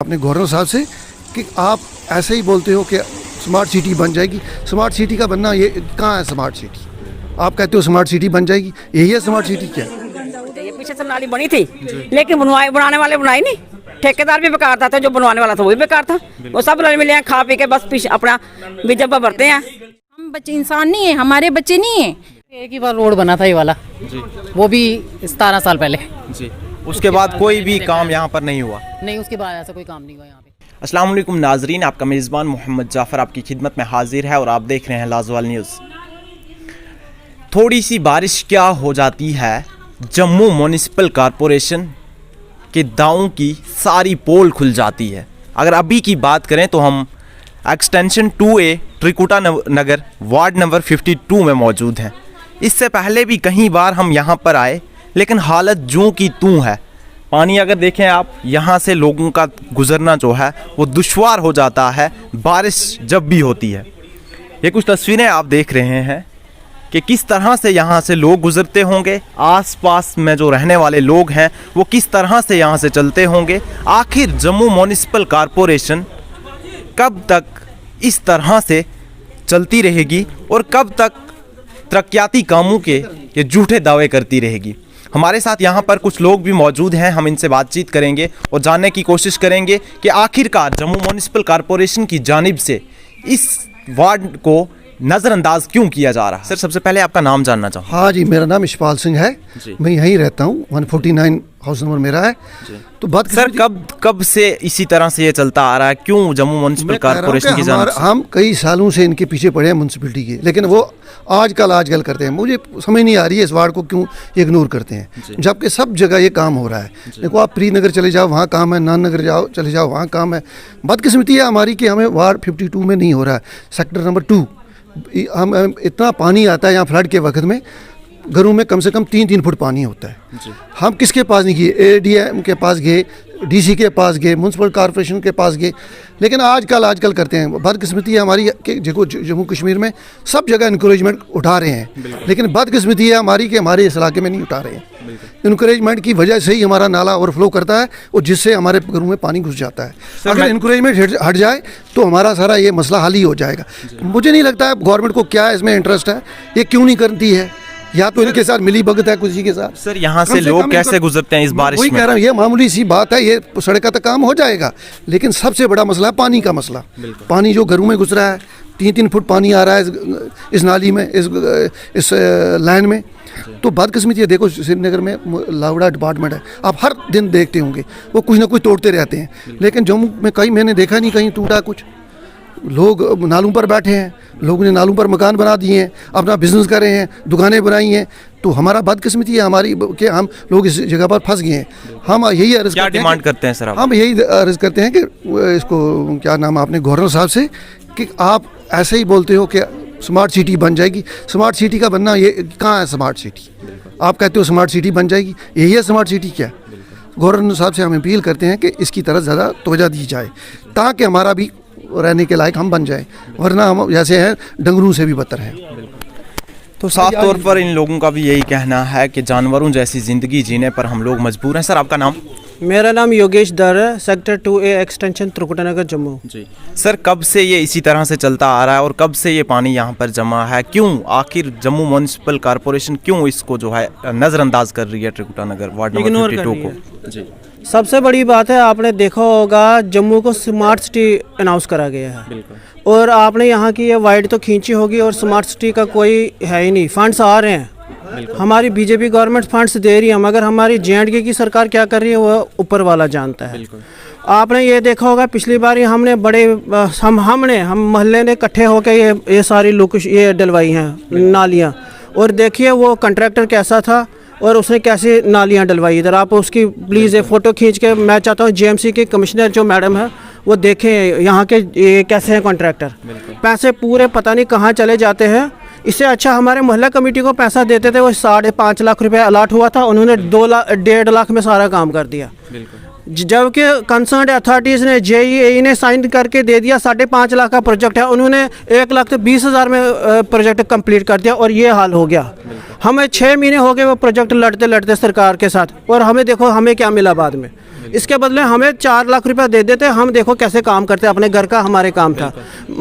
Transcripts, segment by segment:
अपने गवर्नर साहब से कि आप ऐसे ही बोलते हो कि स्मार्ट सिटी बन जाएगी। स्मार्ट सिटी का बनना ये कहाँ है? स्मार्ट सिटी आप कहते हो स्मार्ट सिटी बन जाएगी, यही है स्मार्ट सिटी क्या? ये पीछे से नाली बनी थी लेकिन बनाने वाले बनाई नहीं। ठेकेदार भी बेकार था, जो बनवाने वाला था वो भी बेकार था। वो सब रल मिले हैं, खा पी के बस पीछे अपना बिजब्बा भरते हैं। हम बच्चे इंसान नहीं है, हमारे बच्चे नहीं है। एक ही बार रोड बना था ये वाला जी, वो भी 17 साल पहले जी। उसके बाद कोई भी काम यहाँ पर नहीं हुआ? नहीं, उसके बाद ऐसा कोई काम नहीं हुआ यहाँ पे। अस्सलाम वालेकुम नाजरीन, आपका मेज़बान मोहम्मद जाफ़र आपकी खिदमत में हाजिर है और आप देख रहे हैं लाजवाल न्यूज़। थोड़ी सी बारिश क्या हो जाती है, जम्मू म्यूनिसिपल कॉरपोरेशन के दावों की सारी पोल खुल जाती है। अगर अभी की बात करें तो हम extension 2A Trikuta Nagar ward number 52 में मौजूद हैं। इससे पहले भी कई बार हम यहाँ पर आए लेकिन हालत जूं की तूं है। पानी अगर देखें आप, यहाँ से लोगों का गुजरना जो है वो दुश्वार हो जाता है बारिश जब भी होती है। ये कुछ तस्वीरें आप देख रहे हैं कि किस तरह से यहाँ से लोग गुजरते होंगे, आसपास में जो रहने वाले लोग हैं वो किस तरह से यहाँ से चलते होंगे। आखिर जम्मू म्यूनिसिपल कॉरपोरेशन कब तक इस तरह से चलती रहेगी और कब तक तरक्याती कामों के ये झूठे दावे करती रहेगी? हमारे साथ यहाँ पर कुछ लोग भी मौजूद हैं, हम इनसे बातचीत करेंगे और जानने की कोशिश करेंगे कि आखिरकार जम्मू म्यूनिसिपल कॉरपोरेशन की जानिब से इस वार्ड को नज़रअंदाज क्यों किया जा रहा है। सर, सबसे पहले आपका नाम जानना चाहूँ। हाँ जी, मेरा नाम इशपाल सिंह है, मैं यहीं रहता हूँ, 149 हाउस नंबर मेरा है। तो बात सर, कब से इसी तरह से ये चलता आ रहा है? क्यों जम्मू म्यूनिसिपल कॉरपोरेशन की जानिब से? हम कई सालों से इनके पीछे पड़े हैं म्यूनसिपलिटी के, लेकिन वो आजकल करते हैं। मुझे समझ नहीं आ रही है इस वार्ड को क्यों इग्नोर करते हैं, जबकि सब जगह ये काम हो रहा है। देखो, आप प्री नगर चले जाओ, वहाँ काम है, नान नगर चले जाओ, वहाँ काम है। बदकिस्मती है हमारी कि हमें वार्ड 52 में नहीं हो रहा है। सेक्टर नंबर 2 हम इतना पानी आता है यहाँ फ्लड के वक्त में, घरों में कम से कम 3-3 फुट पानी होता है। हम किसके पास नहीं गए? ADM के पास गए, DC के पास गए, म्यूनसिपल कॉरपोरेशन के पास गए, लेकिन आजकल करते हैं। बदकिस्मती है हमारी कि देखो जम्मू कश्मीर में सब जगह इंकरेजमेंट उठा रहे हैं, लेकिन बदकिस्मती है हमारी कि हमारे इस इलाके में नहीं उठा रहे हैं। इंकरेजमेंट की वजह से ही हमारा नाला ओवरफ्लो करता है और जिससे हमारे घरों में पानी घुस जाता है। अगर इंकरेजमेंट हट जाए तो हमारा सारा ये मसला हल ही हो जाएगा। मुझे नहीं लगता है गवर्नमेंट को क्या इसमें इंटरेस्ट है, ये क्यों नहीं करती है, या तो इनके साथ मिली भगत है किसी के साथ। सर, यहाँ से लोग कैसे गुजरते हैं इस बारिश में? वही कह रहा हूँ, ये मामूली सी बात है, ये सड़क का तो काम हो जाएगा, लेकिन सबसे बड़ा मसला है पानी का मसला। पानी जो घरों में घुस रहा है, 3-3 फुट पानी आ रहा है इस नाली में, इस लाइन में। तो बदकिस्मती है। देखो, श्रीनगर में लावड़ा डिपार्टमेंट है, आप हर दिन देखते होंगे वो कुछ ना कुछ तोड़ते रहते हैं, लेकिन जम्मू में मैंने देखा नहीं कहीं टूटा कुछ। लोग नालों पर बैठे हैं, लोगों ने नालों पर मकान बना दिए हैं, अपना बिजनेस कर रहे हैं, दुकानें बनाई हैं। तो हमारा बदकिस्मती है हमारी कि हम लोग इस जगह पर फंस गए हैं। हम यही अर्ज क्या डिमांड करते हैं सर? हम यही अर्ज करते हैं कि इसको क्या नाम आपने गवर्नर साहब से कि आप ऐसे ही बोलते हो कि स्मार्ट सिटी बन जाएगी। स्मार्ट सिटी का बनना ये कहाँ है? स्मार्ट सिटी आप कहते हो स्मार्ट सिटी बन जाएगी, यही है स्मार्ट सिटी क्या? गवर्नर साहब से हम अपील करते हैं कि इसकी तरफ ज़्यादा तवज्जो दी जाए ताकि हमारा भी रहने के लायक हम बन जाए, वरना हम जैसे हैं डंगरों से भी बदतर हैं। तो साफ तौर पर इन लोगों का भी यही कहना है कि जानवरों जैसी ज़िंदगी जीने पर हम लोग मजबूर हैं। सर, आपका नाम? मेरा नाम योगेश दर है, sector 2A extension Trikuta Nagar Jammu जी। सर, कब से ये इसी तरह से चलता आ रहा है और कब से ये पानी यहाँ पर जमा है? क्यों आखिर जम्मू म्यूनिसिपल कॉरपोरेशन क्यों इसको जो है नज़रअंदाज कर रही है त्रिकुटा नगर वार्ड नंबर 52 को? जी। सबसे बड़ी बात है, आपने देखा होगा जम्मू को स्मार्ट सिटी अनाउंस करा गया है, और आपने यहाँ की ये वाइड तो खींची होगी और स्मार्ट सिटी का कोई है ही नहीं। फंड्स आ रहे हैं, हमारी बीजेपी गवर्नमेंट फंड्स दे रही है, मगर हमारी JNK की सरकार क्या कर रही है वो ऊपर वाला जानता है। आपने ये देखा होगा पिछली बार हमने हम मोहल्ले ने इकट्ठे होकर ये सारी ये डलवाई हैं नालियाँ, और देखिए वो कॉन्ट्रैक्टर कैसा था और उसने कैसे नालियाँ डलवाई। इधर आप उसकी प्लीज़ ये फ़ोटो खींच के, मैं चाहता हूँ JMC के कमिश्नर जो मैडम है वो देखें यहाँ के ये कैसे हैं कॉन्ट्रैक्टर। पैसे पूरे पता नहीं कहाँ चले जाते हैं। इससे अच्छा हमारे मोहल्ला कमेटी को पैसा देते थे, वो 5.5 लाख रुपए अलाट हुआ था, उन्होंने 1.5 लाख में सारा काम कर दिया। जबकि कंसर्न अथॉरिटीज़ ने JEE ने साइन करके दे दिया, 5.5 लाख का प्रोजेक्ट है, उन्होंने 1,20,000 में प्रोजेक्ट कंप्लीट कर दिया, और ये हाल हो गया। हमें 6 महीने हो गए वो प्रोजेक्ट लड़ते सरकार के साथ, और हमें देखो हमें क्या मिला बाद में। इसके बदले हमें 4 लाख रुपया दे देते, हम देखो कैसे काम करते, अपने घर का हमारे काम था,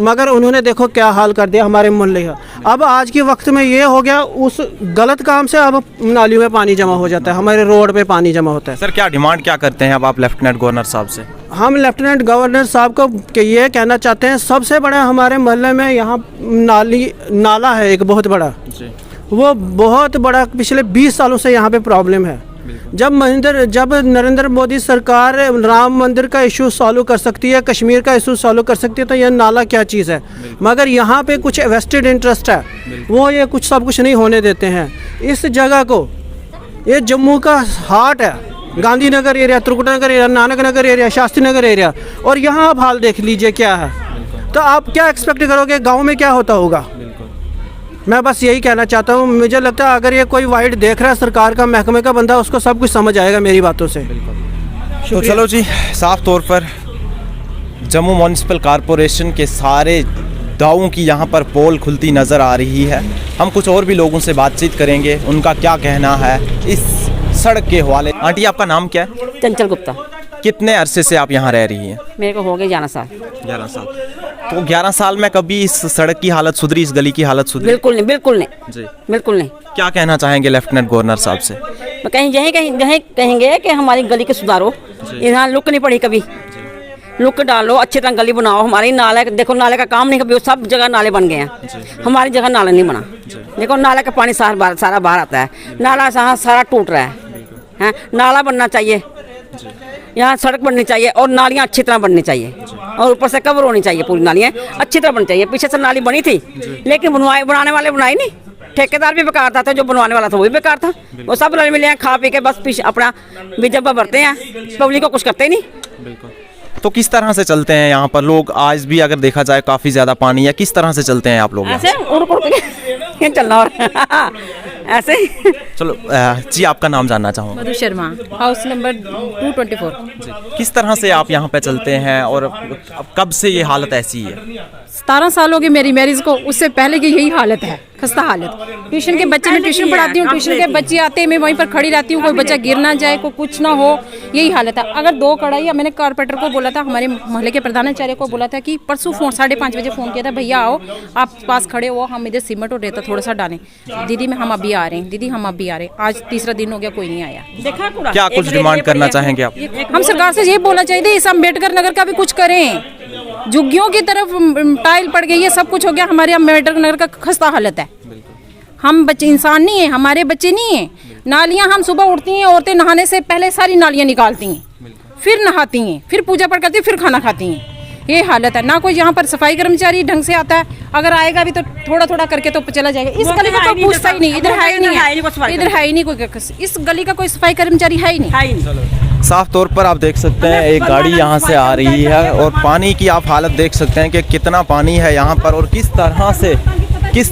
मगर उन्होंने देखो क्या हाल कर दिया हमारे मोहल्ले का। अब आज के वक्त में ये हो गया, उस गलत काम से अब नालियों में पानी जमा हो जाता है, हमारे रोड पे पानी जमा होता है। सर क्या डिमांड क्या करते हैं अब आप लेफ्टिनेंट गवर्नर साहब से? हम लेफ्टिनेंट गवर्नर साहब को ये कहना चाहते हैं, सबसे बड़ा हमारे मोहल्ले में यहाँ नाला है एक बहुत बड़ा, वो बहुत बड़ा पिछले 20 सालों से यहाँ पे प्रॉब्लम है। जब नरेंद्र मोदी सरकार राम मंदिर का इशू सॉल्व कर सकती है, कश्मीर का इशू सॉल्व कर सकती है, तो यह नाला क्या चीज़ है। मगर यहाँ पे कुछ वेस्टेड इंटरेस्ट है, वो ये कुछ सब कुछ नहीं होने देते हैं इस जगह को। ये जम्मू का हार्ट है, गांधीनगर एरिया, त्रिकुटानगर एरिया, नानक नगर एरिया, शास्त्री नगर एरिया, और यहाँ आप हाल देख लीजिए क्या है। तो आप क्या एक्सपेक्ट करोगे गांव में क्या होता होगा। मैं बस यही कहना चाहता हूँ, मुझे लगता है अगर ये कोई वाइड देख रहा है सरकार का महकमे का बंदा, उसको सब कुछ समझ आएगा मेरी बातों से। तो चलो जी, साफ तौर पर जम्मू म्यूनिसिपल कॉरपोरेशन के सारे दावों की यहाँ पर पोल खुलती नज़र आ रही है। हम कुछ और भी लोगों से बातचीत करेंगे, उनका क्या कहना है इस सड़क के हवाले। आंटी आपका नाम क्या है? चंचल गुप्ता। कितने अरसे से आप यहाँ रह रही हैं? मेरे को हो गए 11 साल। 11 साल। तो 11 साल में कभी इस सड़क की हालत सुधरी, इस गली की हालत सुधरी? बिल्कुल नहीं, बिल्कुल नहीं जी, बिल्कुल नहीं। क्या कहना चाहेंगे लेफ्टिनेंट गवर्नर साहब से? तो कहेंगे कि हमारी गली के सुधारो, यहाँ लुक नहीं पड़ी कभी, लुक डालो, अच्छी तरह गली बनाओ। हमारी नाले देखो, नाले का काम नहीं, कभी सब जगह नाले बन गए हैं, हमारी जगह नाला नहीं बना। देखो नाले का पानी सारा बाहर आता है, नाला सारा टूट रहा है। नाला बनना चाहिए, यहाँ सड़क बननी चाहिए और नालियाँ अच्छी तरह बननी चाहिए, और ऊपर से कवर होनी चाहिए, पूरी नालियाँ अच्छी तरह बननी चाहिए। पीछे से नाली बनी थी, लेकिन बनाने वाले बनाई नहीं, ठेकेदार भी बेकार था, तो जो बनवाने वाला था वो भी बेकार था। वो सब रल मिले हैं, खा पी के बस पीछे अपना बीजब्बा भरते हैं, पब्लिक को कुछ करते ही नहीं। तो किस तरह से चलते हैं यहाँ पर लोग? आज भी अगर देखा जाए काफ़ी ज़्यादा पानी है, किस तरह से चलते हैं आप लोग? ऐसे उड़ के चलना और ऐसे। चलो जी, आपका नाम जानना चाहूँगा। Madhu Sharma, house number 224। किस तरह से आप यहाँ पे चलते हैं और अब कब से ये हालत ऐसी है? 17 साल हो गए मेरी मैरिज को, उससे पहले की यही हालत है, खस्ता हालत। ट्यूशन के बच्चे, मैं ट्यूशन पढ़ाती हूँ, ट्यूशन के बच्चे आते हैं, मैं वहीं पर खड़ी रहती हूँ, कोई बच्चा गिर ना जाए, कोई कुछ ना हो, यही हालत है। अगर 2 कढ़ाई, मैंने कारपेंटर को बोला था, हमारे मोहल्ले के प्रधानाचार्य को बोला था कि परसों 5:30 बजे फ़ोन किया था, भैया आओ, आप पास खड़े हो, हम इधर सीमेंट और रेता थोड़ा सा डालें। दीदी हम अभी आ रहे हैं, दीदी हम अभी आ रहे हैं। आज तीसरा दिन हो गया, कोई नहीं आया। देखा क्या कुछ डिमांड करना चाहेंगे आप? हम सरकार से ये बोलना चाहिए, इस अम्बेडकर नगर का भी कुछ करें। झुग्गियों की तरफ टाइल पड़ गई है, सब कुछ हो गया, हमारे अम्बेडकर नगर का खस्ता हालत है। हम बच्चे इंसान नहीं है, हमारे बच्चे नहीं है। नालियाँ हम सुबह उठती हैं, औरतें नहाने से पहले सारी नालियाँ निकालती हैं, फिर नहाती हैं, फिर पूजा पाठ करती हैं, फिर खाना खाती हैं। ये हालत है। ना कोई यहाँ पर सफाई कर्मचारी ढंग से आता है, अगर आएगा भी तो थोड़ा थोड़ा करके तो चला जाएगा। इस गली का कोई पूछता ही नहीं, इधर है ही नहीं, इधर है ही नहीं कोई, इस गली का कोई सफाई कर्मचारी है ही नहीं। साफ तौर पर आप देख सकते हैं एक गाड़ी यहाँ से आ रही है और पानी की आप हालत देख सकते हैं कि कितना पानी है यहाँ पर और किस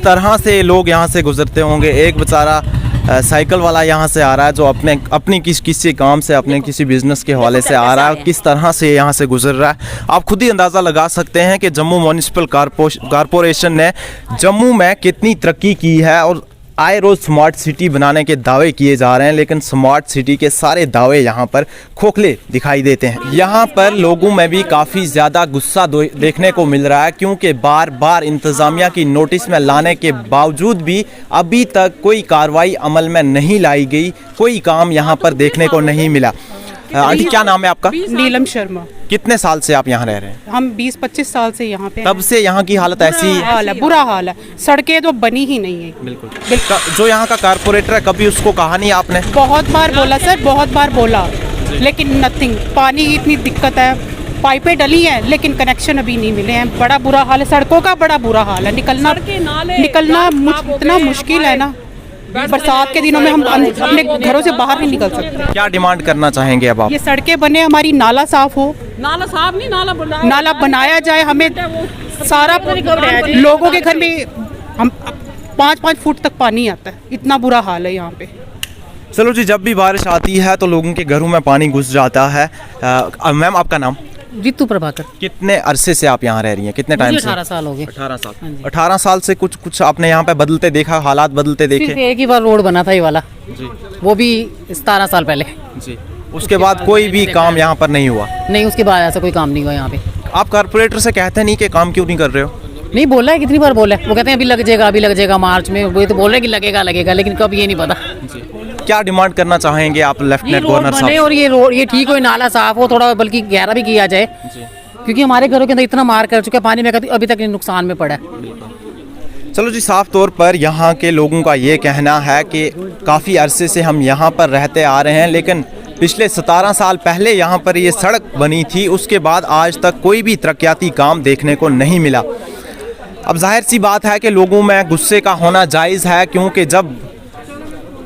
तरह से लोग यहाँ से गुजरते होंगे। एक बेचारा साइकिल वाला यहाँ से आ रहा है जो अपनी किसी काम से, अपने किसी बिजनेस के हवाले से आ रहा है, किस तरह से यहाँ से गुजर रहा है। आप खुद ही अंदाज़ा लगा सकते हैं कि जम्मू म्यूनिसिपल कॉरपोरेशन ने जम्मू में कितनी तरक्की की है और आए रोज़ स्मार्ट सिटी बनाने के दावे किए जा रहे हैं, लेकिन स्मार्ट सिटी के सारे दावे यहाँ पर खोखले दिखाई देते हैं। यहाँ पर लोगों में भी काफ़ी ज़्यादा गुस्सा देखने को मिल रहा है, क्योंकि बार बार इंतज़ामिया की नोटिस में लाने के बावजूद भी अभी तक कोई कार्रवाई अमल में नहीं लाई गई, कोई काम यहाँ पर देखने को नहीं मिला। आंटी क्या नाम है आपका? नीलम शर्मा। कितने साल से आप यहाँ रह रहे हैं? हम 20-25 साल से यहाँ पे। तब से यहाँ की हालत ऐसी है, बुरा हाल है, सड़कें तो बनी ही नहीं है। बिल्कुल। जो यहाँ का कारपोरेटर है, कभी उसको कहा नहीं आपने? बहुत बार बोला सर, बहुत बार बोला, लेकिन नथिंग। पानी की इतनी दिक्कत है, पाइपें डली हैं लेकिन कनेक्शन अभी नहीं मिले हैं। बड़ा बुरा हाल है, सड़कों का बड़ा बुरा हाल है। निकलना इतना मुश्किल है ना, बरसात के दिनों में हम अपने घरों से बाहर नहीं निकल सकते। क्या डिमांड करना चाहेंगे अब आप? ये सड़कें बने, हमारी नाला साफ हो, नाला बनाया जाए। हमें सारा लोगों के घर में हम 5-5 फुट तक पानी आता है, इतना बुरा हाल है यहाँ पे। चलो जी, जब भी बारिश आती है तो लोगों के घरों में पानी घुस जाता है। मैम आपका नाम? रितु प्रभाकर। कितने अरसे से आप यहाँ रह रही हैं? कितने टाइम से? 18 साल हो गए। 18 साल। 18 साल से कुछ आपने यहाँ पे बदलते देखा, हालात बदलते देखे? सिर्फ एक ही बार रोड बना था ये वाला जी, वो भी 17 साल पहले जी। उसके बाद कोई भी काम यहाँ पर नहीं हुआ। नहीं, उसके बाद ऐसा कोई काम नहीं हुआ यहाँ पे। आप कारपोरेटर से कहते नहीं कि काम क्यों नहीं कर रहे हो? नहीं, बोला है, कितनी बार बोला है। वो कहते हैं अभी लग जाएगा मार्च में। वो तो बोल रहे हैं कि लगेगा, लेकिन कब ये नहीं पता। क्या डिमांड करना चाहेंगे आप ये लेफ्टिनेंट रोड गवर्नर बने साहब? और ये ठीक हो, नाला साफ हो थोड़ा, बल्कि गहरा भी किया जाए, क्योंकि हमारे घरों के अंदर इतना मार कर चुका है पानी में, अभी तक नुकसान में पड़ा है। चलो जी, साफ तौर पर यहाँ के लोगों का ये कहना है कि काफ़ी अरसे से हम यहाँ पर रहते आ रहे हैं, लेकिन पिछले 17 साल पहले यहाँ पर ये सड़क बनी थी, उसके बाद आज तक कोई भी तरक्याती काम देखने को नहीं मिला। अब जाहिर सी बात है कि लोगों में गुस्से का होना जायज़ है, क्योंकि जब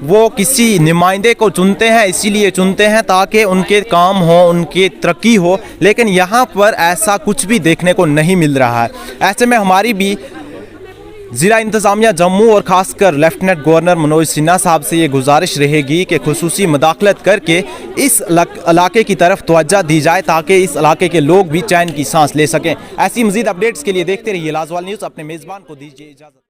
वो किसी नुमाइंदे को चुनते हैं इसीलिए चुनते हैं ताकि उनके काम हो, उनकी तरक्की हो, लेकिन यहाँ पर ऐसा कुछ भी देखने को नहीं मिल रहा है। ऐसे में हमारी भी ज़िला इंतज़ामिया जम्मू और ख़ासकर लेफ्टिनेंट गवर्नर मनोज सिन्हा साहब से ये गुजारिश रहेगी कि खुसूसी मदाखलत करके इस इलाके की तरफ तवज्जो दी जाए ताकि इस इलाके के लोग भी चैन की सांस ले सकें। ऐसी मज़ीद अपडेट्स के लिए देखते रहिए लाजवाल न्यूज़। अपने मेज़बान को दीजिए इजाज़त।